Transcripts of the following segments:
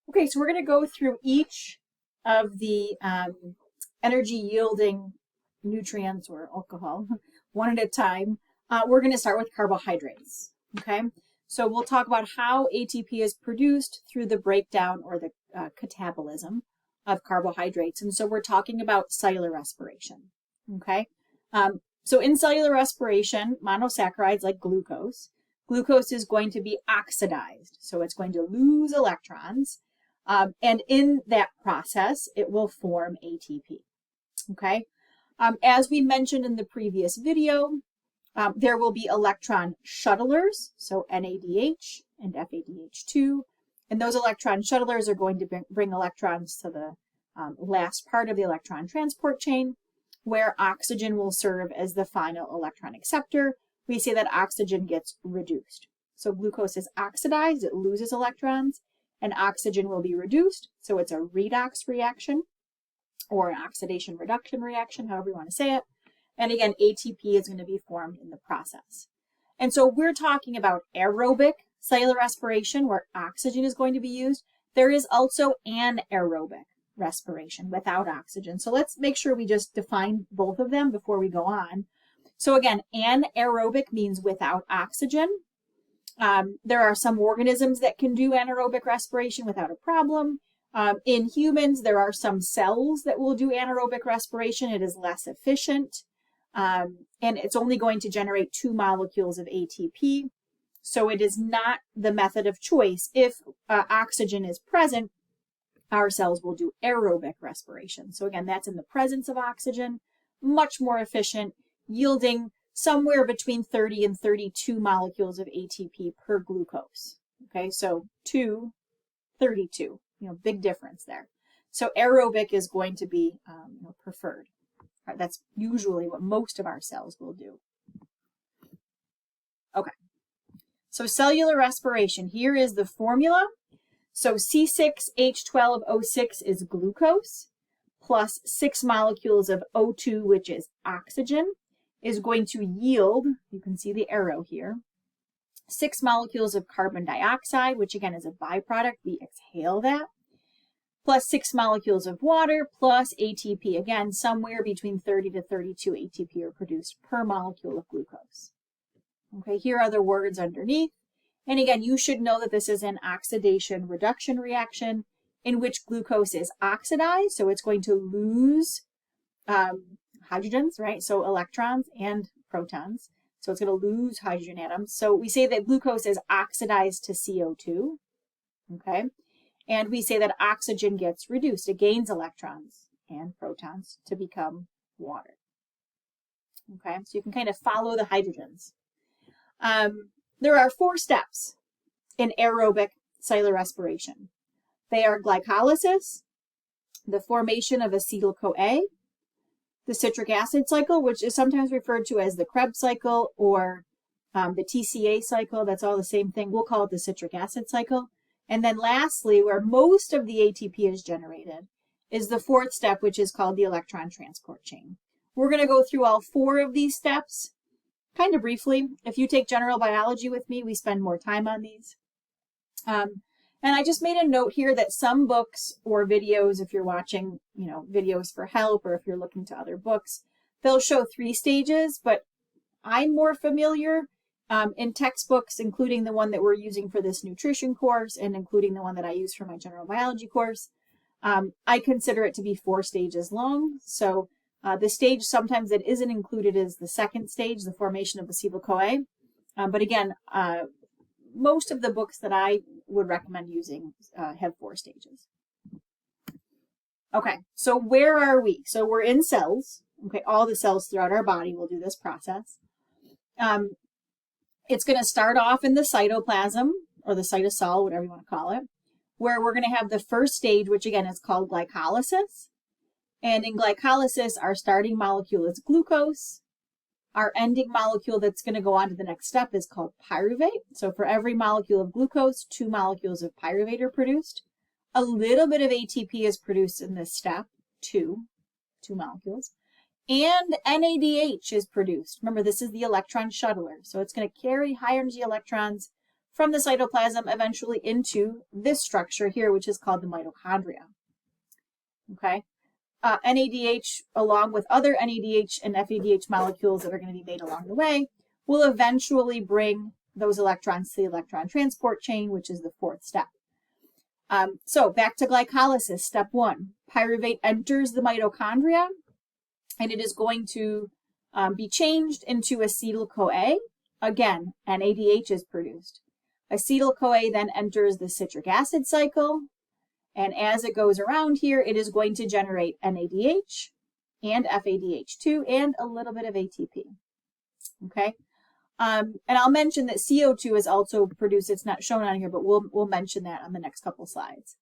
Okay, so we're going to go through each of the energy yielding nutrients or alcohol one at a time. We're going to start with carbohydrates. Okay, so we'll talk about how ATP is produced through the breakdown or the catabolism of carbohydrates. And so we're talking about cellular respiration. Okay, so in cellular respiration, monosaccharides like glucose is going to be oxidized. So it's going to lose electrons. And in that process, it will form ATP. Okay. As we mentioned in the previous video, there will be electron shuttlers, so NADH and FADH2. And those electron shuttlers are going to bring electrons to the last part of the electron transport chain, where oxygen will serve as the final electron acceptor. We say that oxygen gets reduced. So glucose is oxidized, it loses electrons, and oxygen will be reduced. So it's a redox reaction or an oxidation reduction reaction, however you want to say it. And again, ATP is going to be formed in the process. And so we're talking about aerobic cellular respiration where oxygen is going to be used. There is also anaerobic respiration without oxygen. So let's make sure we just define both of them before we go on. So again, anaerobic means without oxygen. There are some organisms that can do anaerobic respiration without a problem. In humans, there are some cells that will do anaerobic respiration. It is less efficient, and it's only going to generate 2 molecules of ATP. So it is not the method of choice. If oxygen is present, our cells will do aerobic respiration. So again, that's in the presence of oxygen, much more efficient, yielding somewhere between 30 and 32 molecules of ATP per glucose. Okay, so 2, 32, big difference there. So aerobic is going to be preferred. Right, that's usually what most of our cells will do. Okay, so cellular respiration, here is the formula. So C6H12O6 is glucose plus 6 molecules of O2, which is oxygen, is going to yield, you can see the arrow here, 6 molecules of carbon dioxide, which again is a byproduct, we exhale that, plus 6 molecules of water, plus ATP. Again, somewhere between 30 to 32 ATP are produced per molecule of glucose. Okay, here are the words underneath. And again, you should know that this is an oxidation reduction reaction in which glucose is oxidized, so it's going to lose hydrogens, right? So electrons and protons. So it's going to lose hydrogen atoms. So we say that glucose is oxidized to CO2, okay? And we say that oxygen gets reduced. It gains electrons and protons to become water, okay? So you can kind of follow the hydrogens. There are 4 steps in aerobic cellular respiration. They are glycolysis, the formation of acetyl-CoA, the citric acid cycle, which is sometimes referred to as the Krebs cycle or the TCA cycle. That's all the same thing. We'll call it the citric acid cycle. And then lastly, where most of the ATP is generated, is the 4th step, which is called the electron transport chain. We're going to go through all 4 of these steps kind of briefly. If you take general biology with me, we spend more time on these. And I just made a note here that some books or videos, if you're watching, videos for help or if you're looking to other books, they'll show 3 stages, but I'm more familiar in textbooks, including the one that we're using for this nutrition course and including the one that I use for my general biology course. I consider it to be 4 stages long. So the stage sometimes that isn't included is the 2nd stage, the formation of acetyl-CoA. But again, most of the books that I would recommend using have 4 stages. Okay, so where are we? So we're in cells. Okay, all the cells throughout our body will do this process. It's going to start off in the cytoplasm or the cytosol, whatever you want to call it, where we're going to have the first stage, which again is called glycolysis. And in glycolysis, our starting molecule is glucose. Our ending molecule that's going to go on to the next step is called pyruvate. So for every molecule of glucose, 2 molecules of pyruvate are produced. A little bit of ATP is produced in this step, 2 molecules. And NADH is produced. Remember, this is the electron shuttler. So it's going to carry high energy electrons from the cytoplasm eventually into this structure here, which is called the mitochondria. Okay. NADH, along with other NADH and FADH molecules that are going to be made along the way, will eventually bring those electrons to the electron transport chain, which is the fourth step. So back to glycolysis, step 1. Pyruvate enters the mitochondria, and it is going to be changed into acetyl-CoA. Again, NADH is produced. Acetyl-CoA then enters the citric acid cycle, and as it goes around here, it is going to generate NADH and FADH2 and a little bit of ATP. Okay, and I'll mention that CO2 is also produced. It's not shown on here, but we'll mention that on the next couple slides.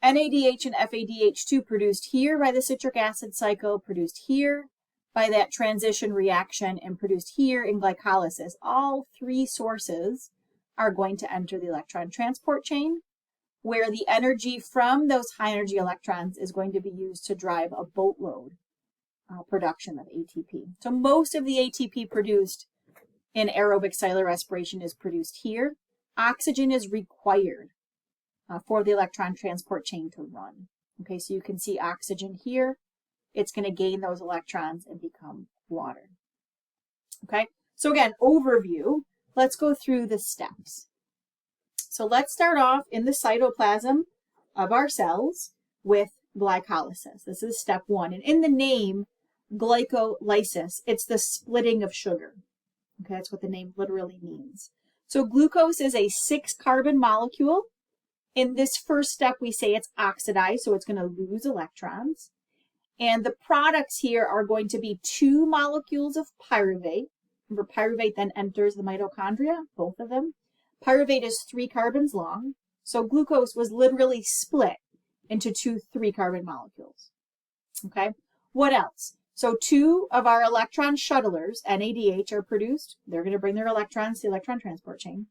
NADH and FADH2 produced here by the citric acid cycle, produced here by that transition reaction, and produced here in glycolysis. All three sources are going to enter the electron transport chain, where the energy from those high energy electrons is going to be used to drive a boatload production of ATP. So most of the ATP produced in aerobic cellular respiration is produced here. Oxygen is required for the electron transport chain to run. Okay, so you can see oxygen here. It's going to gain those electrons and become water. Okay, so again, overview. Let's go through the steps. So let's start off in the cytoplasm of our cells with glycolysis. This is step 1. And in the name, glycolysis, it's the splitting of sugar. Okay, that's what the name literally means. So glucose is a 6-carbon molecule. In this first step, we say it's oxidized, so it's going to lose electrons. And the products here are going to be 2 molecules of pyruvate. Remember, pyruvate then enters the mitochondria, both of them. Pyruvate is 3 carbons long, so glucose was literally split into 2 3-carbon molecules. Okay, what else? So 2 of our electron shuttlers, NADH, are produced. They're going to bring their electrons to the electron transport chain.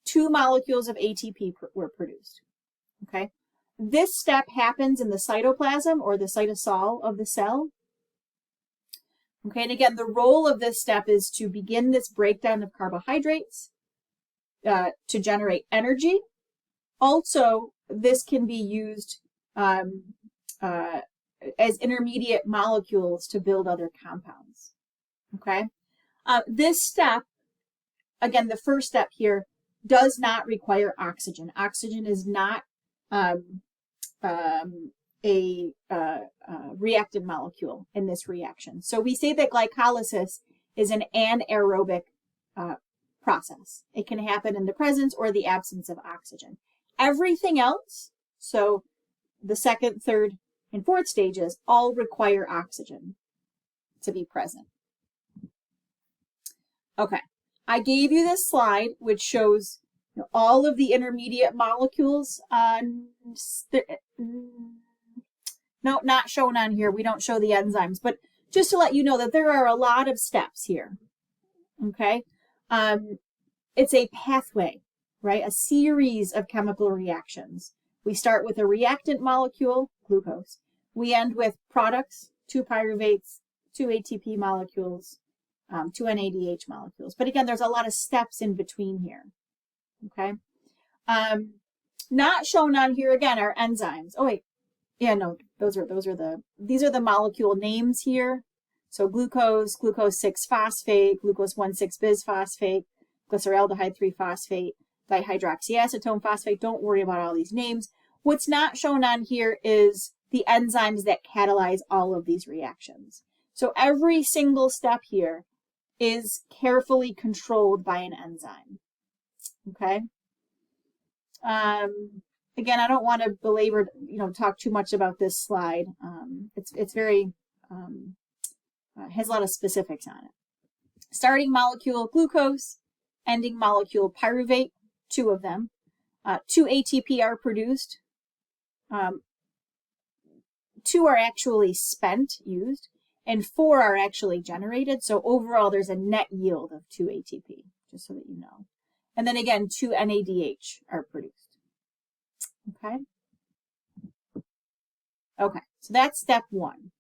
2 molecules of ATP were produced. Okay, this step happens in the cytoplasm or the cytosol of the cell. Okay, and again, the role of this step is to begin this breakdown of carbohydrates to generate energy. Also, this can be used as intermediate molecules to build other compounds. Okay, this step, again, the first step here, does not require oxygen. Oxygen is not a reactant molecule in this reaction. So we say that glycolysis is an anaerobic process. It can happen in the presence or the absence of oxygen. Everything else, so the second, third, and fourth stages, all require oxygen to be present. Okay, I gave you this slide which shows all of the intermediate molecules. No, not shown on here. We don't show the enzymes, but just to let you know that there are a lot of steps here. Okay, it's a pathway, right? A series of chemical reactions. We start with a reactant molecule, glucose. We end with products, 2 pyruvates, 2 ATP molecules, 2 NADH molecules. But again, there's a lot of steps in between here. Okay, not shown on here again are enzymes. Oh wait, yeah, no, these are the molecule names here. So glucose, glucose 6-phosphate, glucose 1,6-bisphosphate, glyceraldehyde 3-phosphate, dihydroxyacetone phosphate. Don't worry about all these names. What's not shown on here is the enzymes that catalyze all of these reactions. So every single step here is carefully controlled by an enzyme. Okay. Again, I don't want to belabor, talk too much about this slide. It's very has a lot of specifics on it. Starting molecule glucose, ending molecule pyruvate, 2 of them. 2 ATP are produced. 2 are actually used, and 4 are actually generated. So overall, there's a net yield of 2 ATP, just so that you know. And then again, 2 NADH are produced. Okay. Okay, so that's step 1.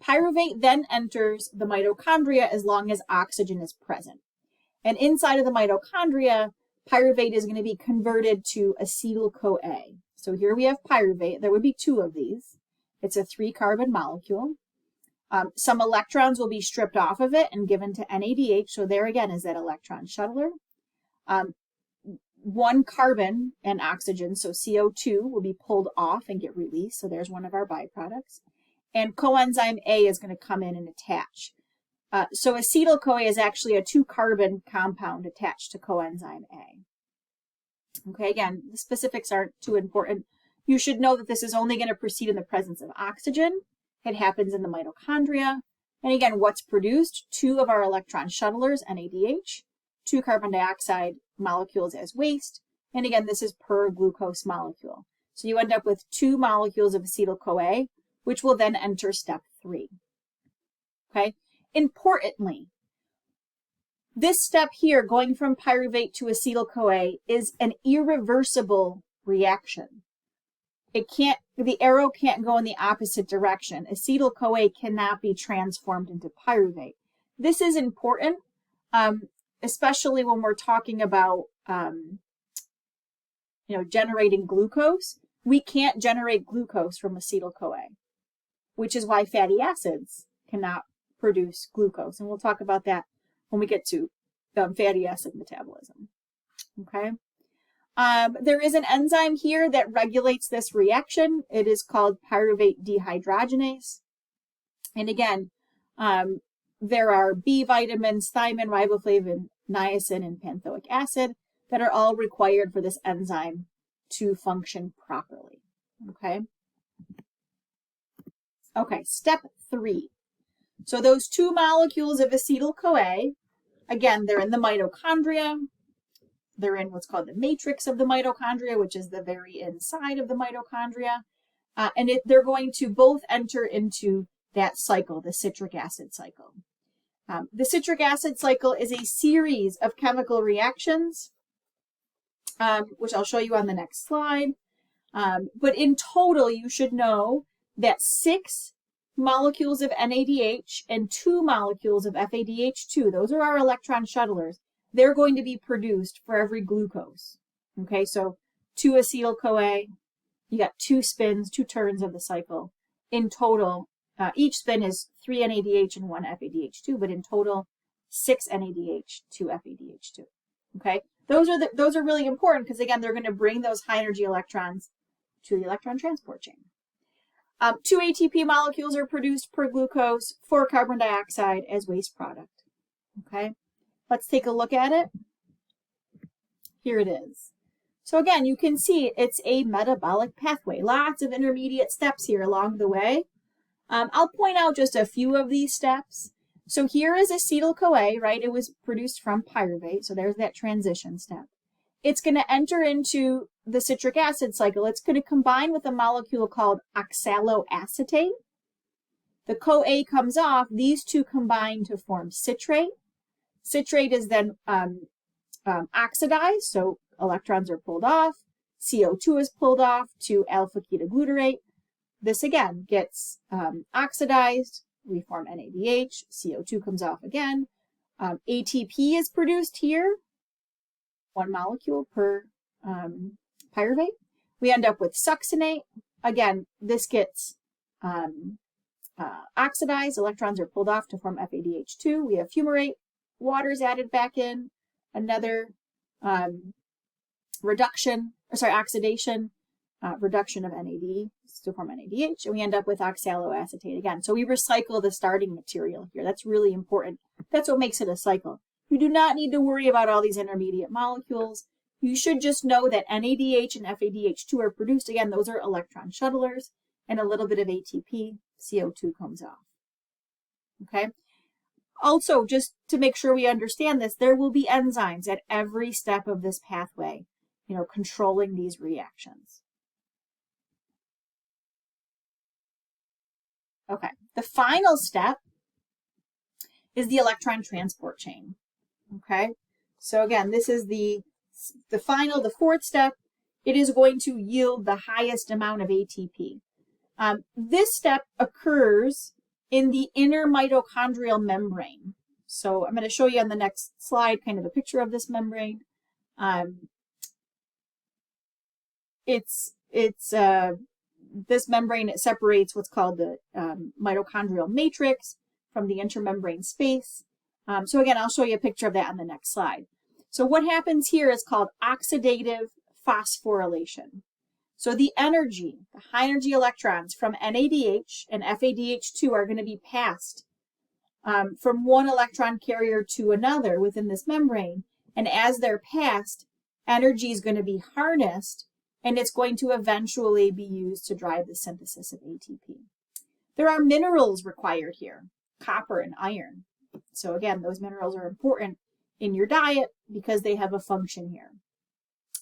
Pyruvate then enters the mitochondria as long as oxygen is present. And inside of the mitochondria, pyruvate is going to be converted to acetyl-CoA. So here we have pyruvate. There would be 2 of these. It's a 3-carbon molecule. Some electrons will be stripped off of it and given to NADH. So there again is that electron shuttler. 1 carbon and oxygen, so CO2, will be pulled off and get released. So there's one of our byproducts. And coenzyme A is going to come in and attach. So acetyl-CoA is actually a 2-carbon compound attached to coenzyme A. Okay, again, the specifics aren't too important. You should know that this is only going to proceed in the presence of oxygen. It happens in the mitochondria. And again, what's produced? 2 of our electron shuttlers, NADH, 2 carbon dioxide molecules as waste. And again, this is per glucose molecule. So you end up with 2 molecules of acetyl-CoA, which will then enter step 3. Okay. Importantly, this step here, going from pyruvate to acetyl-CoA, is an irreversible reaction. The arrow can't go in the opposite direction. Acetyl-CoA cannot be transformed into pyruvate. This is important, especially when we're talking about generating glucose. We can't generate glucose from acetyl-CoA, which is why fatty acids cannot produce glucose. And we'll talk about that when we get to fatty acid metabolism. Okay. There is an enzyme here that regulates this reaction. It is called pyruvate dehydrogenase. And again, there are B vitamins, thiamine, riboflavin, niacin, and panthoic acid that are all required for this enzyme to function properly. Okay. Okay, step 3. So those 2 molecules of acetyl-CoA, again, they're in the mitochondria. They're in what's called the matrix of the mitochondria, which is the very inside of the mitochondria. And they're going to both enter into that cycle, the citric acid cycle. The citric acid cycle is a series of chemical reactions, which I'll show you on the next slide. But in total, you should know that 6 molecules of NADH and 2 molecules of FADH2, those are our electron shuttlers, they're going to be produced for every glucose. Okay, so 2 acetyl-CoA, you got 2 spins, 2 turns of the cycle. In total, each spin is 3 NADH and 1 FADH2, but in total, 6 NADH, 2 FADH2. Okay, those are really important because again, they're going to bring those high energy electrons to the electron transport chain. 2 ATP molecules are produced per glucose, 4 carbon dioxide as waste product. Okay, let's take a look at it. Here it is. So again, you can see it's a metabolic pathway. Lots of intermediate steps here along the way. I'll point out just a few of these steps. So here is acetyl-CoA, right? It was produced from pyruvate, so there's that transition step. It's going to enter into the citric acid cycle. It's going to combine with a molecule called oxaloacetate. The CoA comes off. These 2 combine to form citrate. Citrate is then oxidized, so electrons are pulled off. CO2 is pulled off to alpha-ketoglutarate. This again gets oxidized. We form NADH. CO2 comes off again. ATP is produced here. 1 molecule per pyruvate. We end up with succinate. Again, this gets oxidized. Electrons are pulled off to form FADH2. We have fumarate. Water is added back in. Another oxidation, reduction of NAD to form NADH, and we end up with oxaloacetate again. So we recycle the starting material here. That's really important. That's what makes it a cycle. You do not need to worry about all these intermediate molecules. You should just know that NADH and FADH2 are produced. Again, those are electron shuttlers, and a little bit of ATP. CO2 comes off. Okay. Also, just to make sure we understand this, there will be enzymes at every step of this pathway, controlling these reactions. Okay, the final step is the electron transport chain. Okay, so again, this is the final, the 4th step. It is going to yield the highest amount of ATP. This step occurs in the inner mitochondrial membrane. So I'm going to show you on the next slide kind of a picture of this membrane. This membrane, it separates what's called the mitochondrial matrix from the intermembrane space. So again, I'll show you a picture of that on the next slide. So what happens here is called oxidative phosphorylation. So the energy, the high energy electrons from NADH and FADH2 are going to be passed from one electron carrier to another within this membrane. And as they're passed, energy is going to be harnessed, and it's going to eventually be used to drive the synthesis of ATP. There are minerals required here, copper and iron. So again, those minerals are important in your diet because they have a function here.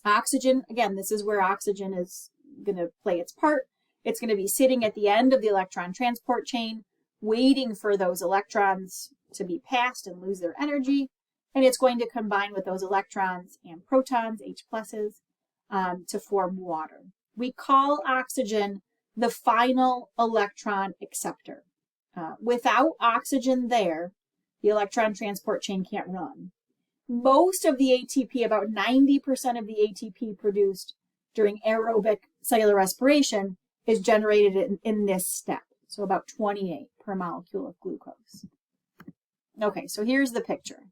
Oxygen, again, this is where oxygen is going to play its part. It's going to be sitting at the end of the electron transport chain, waiting for those electrons to be passed and lose their energy. And it's going to combine with those electrons and protons, H pluses, to form water. We call oxygen the final electron acceptor. Without oxygen there, the electron transport chain can't run. Most of the ATP, about 90% of the ATP produced during aerobic cellular respiration, is generated in this step. So about 28 per molecule of glucose. Okay, so here's the picture.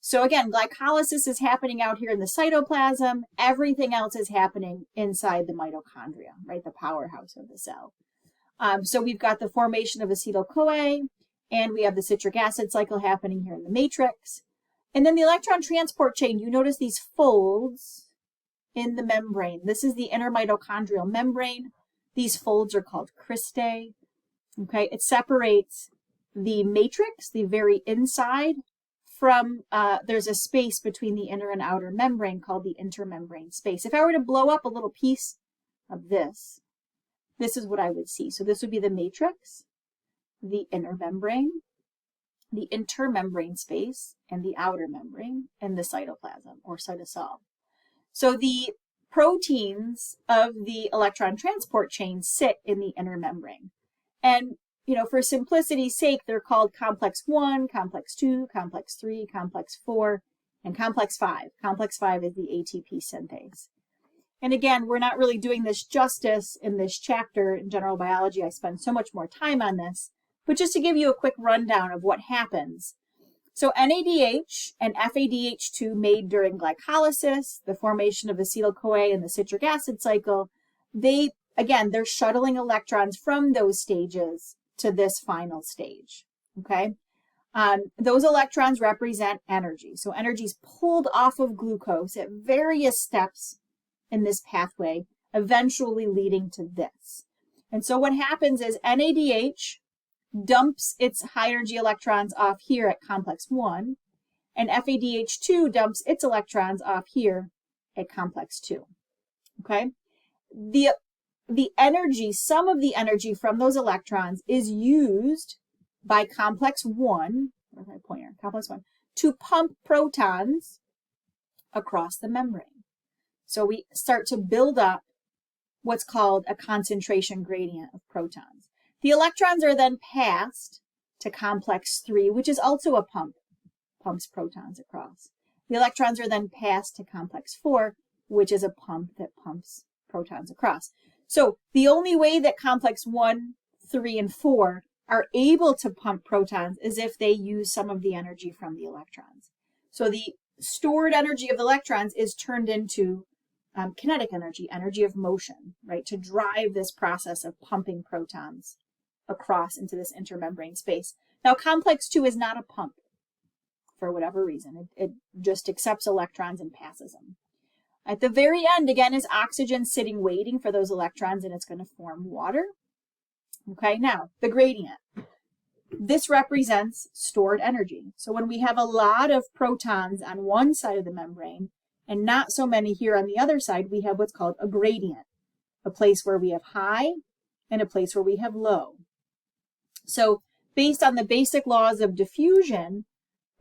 So again, glycolysis is happening out here in the cytoplasm. Everything else is happening inside the mitochondria, right? The powerhouse of the cell. So we've got the formation of acetyl-CoA, and we have the citric acid cycle happening here in the matrix. And then the electron transport chain, you notice these folds in the membrane. This is the intermitochondrial membrane. These folds are called cristae. Okay, it separates the matrix, the very inside, from, there's a space between the inner and outer membrane called the intermembrane space. If I were to blow up a little piece of this is what I would see. So this would be the matrix, the inner membrane, the intermembrane space, and the outer membrane, and the cytoplasm or cytosol. So the proteins of the electron transport chain sit in the inner membrane. And, you know, for simplicity's sake, they're called complex 1, complex 2, complex 3, complex 4, and complex 5. Complex 5 is the ATP synthase. And again, we're not really doing this justice in this chapter in general biology. I spend so much more time on this. But just to give you a quick rundown of what happens. So NADH and FADH2 made during glycolysis, the formation of acetyl-CoA and the citric acid cycle, they're shuttling electrons from those stages to this final stage, okay? Those electrons represent energy. So energy is pulled off of glucose at various steps in this pathway, eventually leading to this. And so what happens is NADH dumps its high energy electrons off here at complex 1, and FADH2 dumps its electrons off here at complex 2. Okay? The energy, some of the energy from those electrons is used by complex 1, where's my pointer? Complex 1, to pump protons across the membrane. So we start to build up what's called a concentration gradient of protons. The electrons are then passed to complex 3, which is also a pump, pumps protons across. The electrons are then passed to complex 4, which is a pump that pumps protons across. So the only way that complex 1, 3, and 4 are able to pump protons is if they use some of the energy from the electrons. So the stored energy of the electrons is turned into kinetic energy, energy of motion, right, to drive this process of pumping protons across into this intermembrane space. Now, complex 2 is not a pump for whatever reason. It just accepts electrons and passes them. At the very end, again, is oxygen sitting waiting for those electrons, and it's going to form water. Okay, now, the gradient. This represents stored energy. So when we have a lot of protons on one side of the membrane and not so many here on the other side, we have what's called a gradient, a place where we have high and a place where we have low. So based on the basic laws of diffusion,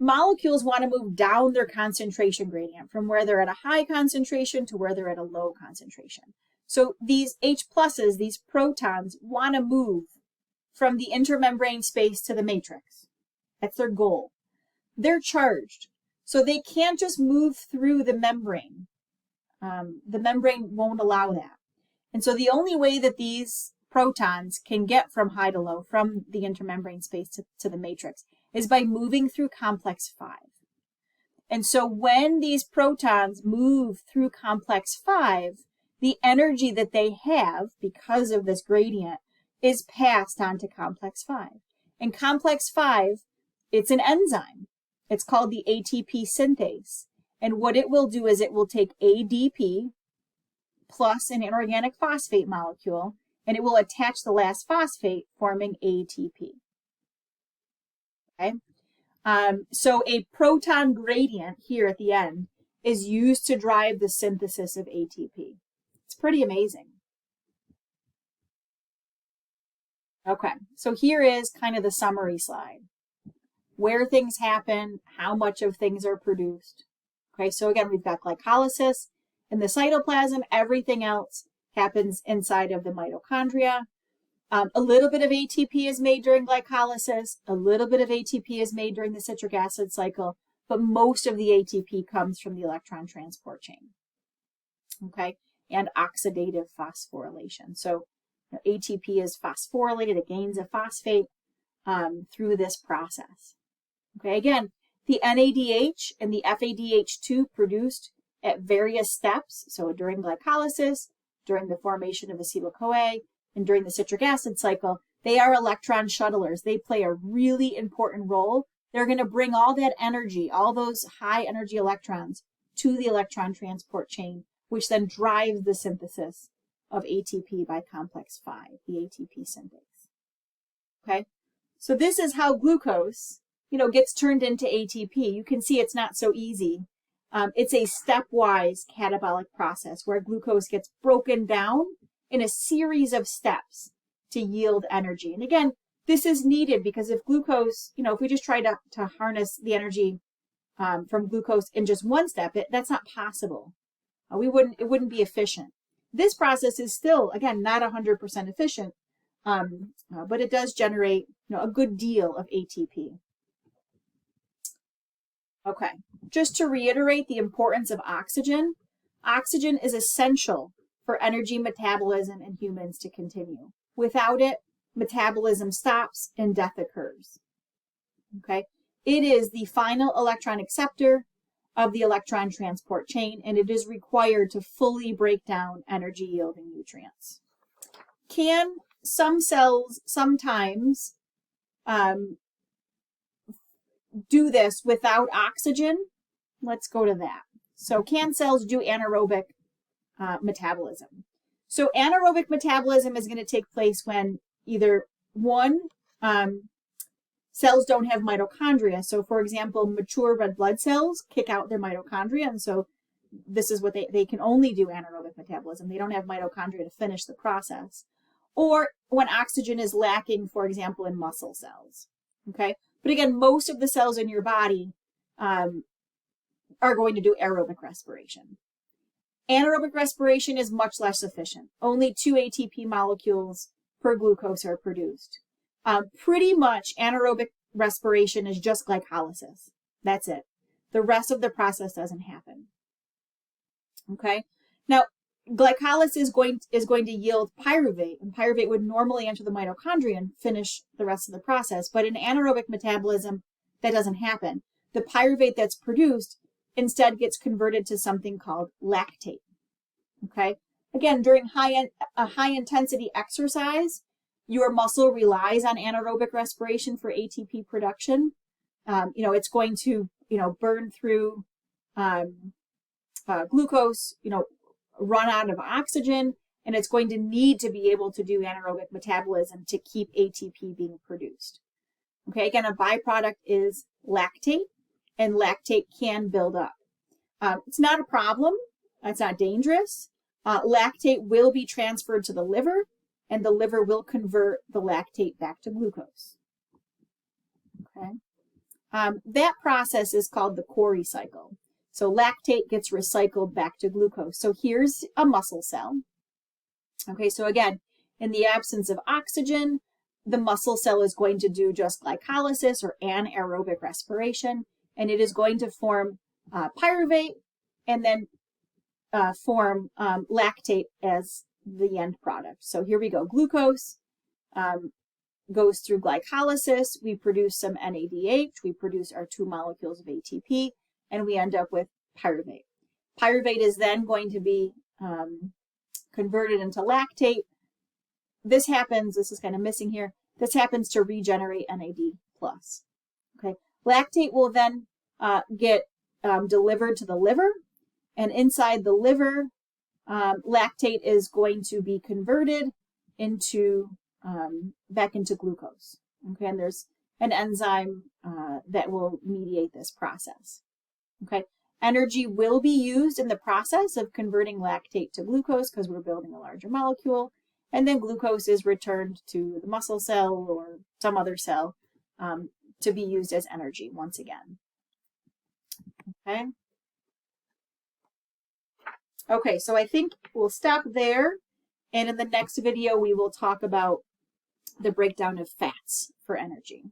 molecules want to move down their concentration gradient from where they're at a high concentration to where they're at a low concentration. So these H pluses, these protons, want to move from the intermembrane space to the matrix. That's their goal. They're charged. So they can't just move through the membrane. The membrane won't allow that. And so the only way that these protons can get from high to low, from the intermembrane space to the matrix, is by moving through complex 5. And so when these protons move through complex 5, the energy that they have, because of this gradient, is passed on to complex 5. And complex 5, it's an enzyme. It's called the ATP synthase. And what it will do is it will take ADP plus an inorganic phosphate molecule, and it will attach the last phosphate, forming ATP. Okay? So a proton gradient here at the end is used to drive the synthesis of ATP. It's pretty amazing. Okay, so here is kind of the summary slide. Where things happen, how much of things are produced. Okay, so again, we've got glycolysis in the cytoplasm. Everything else happens inside of the mitochondria. A little bit of ATP is made during glycolysis. A little bit of ATP is made during the citric acid cycle, but most of the ATP comes from the electron transport chain. Okay, and oxidative phosphorylation. So ATP is phosphorylated, it gains a phosphate through this process. Okay, again, the NADH and the FADH2 produced at various steps, so during glycolysis, during the formation of acetyl-CoA, and during the citric acid cycle, they are electron shuttlers. They play a really important role. They're going to bring all that energy, all those high energy electrons, to the electron transport chain, which then drives the synthesis of ATP by complex 5, the ATP synthase. Okay, so this is how glucose, gets turned into ATP. You can see it's not so easy. It's a stepwise catabolic process where glucose gets broken down in a series of steps to yield energy. And again, this is needed because if glucose, if we just try to harness the energy from glucose in just one step, that's not possible. It wouldn't be efficient. This process is still, again, not 100% efficient, but it does generate a good deal of ATP. Okay, just to reiterate the importance of oxygen, oxygen is essential for energy metabolism in humans to continue. Without it, metabolism stops and death occurs. Okay, it is the final electron acceptor of the electron transport chain, and it is required to fully break down energy yielding nutrients. Can some cells sometimes do this without oxygen? Let's go to that. So can cells do anaerobic metabolism? So anaerobic metabolism is going to take place when either one, cells don't have mitochondria. So for example, mature red blood cells kick out their mitochondria, and so this is what they can only do anaerobic metabolism. They don't have mitochondria to finish the process. Or when oxygen is lacking, for example, in muscle cells. Okay, but again, most of the cells in your body are going to do aerobic respiration. Anaerobic respiration is much less efficient. Only 2 ATP molecules per glucose are produced. Pretty much anaerobic respiration is just glycolysis. That's it. The rest of the process doesn't happen. Okay. Now, glycolysis is going to yield pyruvate, and pyruvate would normally enter the mitochondria and finish the rest of the process. But in anaerobic metabolism, that doesn't happen. The pyruvate that's produced instead gets converted to something called lactate. Okay. Again, during a high intensity exercise, your muscle relies on anaerobic respiration for ATP production. It's going to, burn through glucose, run out of oxygen, and it's going to need to be able to do anaerobic metabolism to keep ATP being produced. Okay, again, a byproduct is lactate, and lactate can build up. It's not a problem. It's not dangerous. Lactate will be transferred to the liver, and the liver will convert the lactate back to glucose. Okay, that process is called the Cori cycle. So lactate gets recycled back to glucose. So here's a muscle cell. Okay, so again, in the absence of oxygen, the muscle cell is going to do just glycolysis or anaerobic respiration, and it is going to form pyruvate and then form lactate as the end product. So here we go. Glucose goes through glycolysis. We produce some NADH. We produce our 2 molecules of ATP, and we end up with pyruvate. Pyruvate is then going to be converted into lactate. This happens, this is kind of missing here, this happens to regenerate NAD+. Okay, lactate will then get delivered to the liver, and inside the liver, lactate is going to be converted into back into glucose. Okay, and there's an enzyme that will mediate this process. Okay, energy will be used in the process of converting lactate to glucose because we're building a larger molecule, and then glucose is returned to the muscle cell or some other cell to be used as energy once again. Okay. Okay, so I think we'll stop there, and in the next video we will talk about the breakdown of fats for energy.